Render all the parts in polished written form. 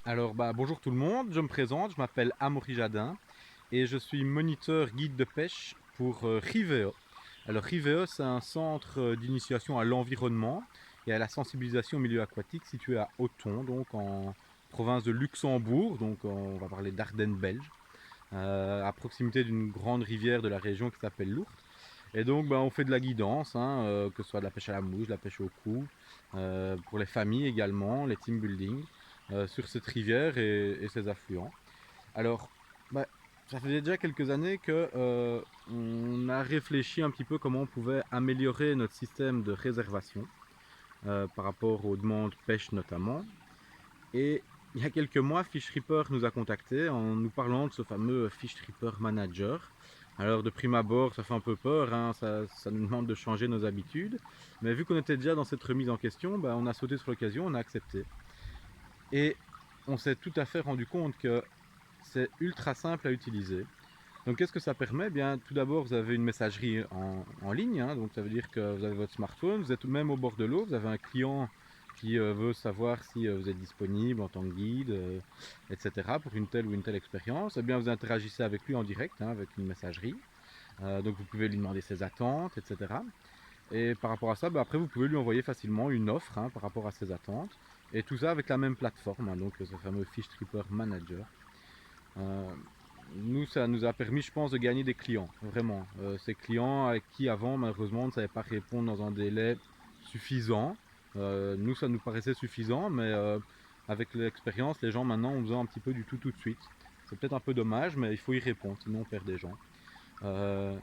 Alors bonjour tout le monde, je me présente, je m'appelle Amaury Jadin et je suis moniteur guide de pêche pour Riveo. Alors Riveo, c'est un centre d'initiation à l'environnement et à la sensibilisation au milieu aquatique situé à Othon, donc en province de Luxembourg, donc on va parler d'Ardennes belge, à proximité d'une grande rivière de la région qui s'appelle l'Ourthe. Et donc on fait de la guidance, hein, que ce soit de la pêche à la mouche, de la pêche au cou, pour les familles également, les team building, sur cette rivière et ses affluents. Alors, bah, ça faisait déjà quelques années que on a réfléchi un petit peu comment on pouvait améliorer notre système de réservation par rapport aux demandes pêche notamment. Et il y a quelques mois, Fish Reaper nous a contactés en nous parlant de ce fameux Fish Reaper Manager. Alors de prime abord, ça fait un peu peur, hein, ça nous demande de changer nos habitudes. Mais vu qu'on était déjà dans cette remise en question, on a sauté sur l'occasion, on a accepté. Et on s'est tout à fait rendu compte que c'est ultra simple à utiliser. Donc qu'est-ce que ça permet? Bien, tout d'abord, vous avez une messagerie en ligne, hein, donc ça veut dire que vous avez votre smartphone, vous êtes même au bord de l'eau, vous avez un client qui veut savoir si vous êtes disponible en tant que guide, etc. pour une telle ou une telle expérience. Eh bien, vous interagissez avec lui en direct, hein, avec une messagerie. Donc vous pouvez lui demander ses attentes, etc. Et par rapport à ça, après vous pouvez lui envoyer facilement une offre, hein, par rapport à ses attentes. Et tout ça avec la même plateforme, hein, donc ce fameux Fish Tripper Manager. Euh, Nous, ça nous a permis, je pense, de gagner des clients, vraiment. Ces clients avec qui avant, malheureusement, on ne savait pas répondre dans un délai suffisant. Nous, ça nous paraissait suffisant, mais avec l'expérience, les gens maintenant ont besoin un petit peu du tout de suite. C'est peut-être un peu dommage, mais il faut y répondre, sinon on perd des gens. Euh,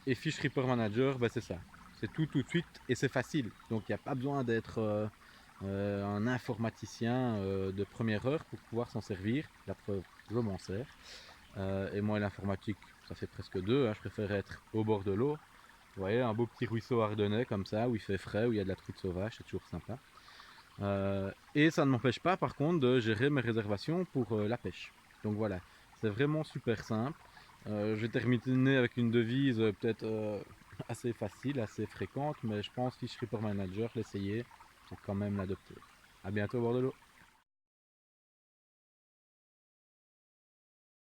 et Fish Reaper Manager, c'est ça. C'est tout de suite et c'est facile. Donc il n'y a pas besoin d'être un informaticien de première heure pour pouvoir s'en servir. La preuve, je m'en sers. Et moi, l'informatique, ça fait presque deux, hein. Je préfère être au bord de l'eau. Vous voyez, un beau petit ruisseau ardennais comme ça, où il fait frais, où il y a de la truite sauvage, c'est toujours sympa. Et ça ne m'empêche pas, par contre, de gérer mes réservations pour la pêche. Donc voilà, c'est vraiment super simple. Je vais terminer avec une devise peut-être assez facile, assez fréquente, mais je pense Fish Reaper Manager, l'essayer, faut quand même l'adopter. A bientôt au bord de l'eau.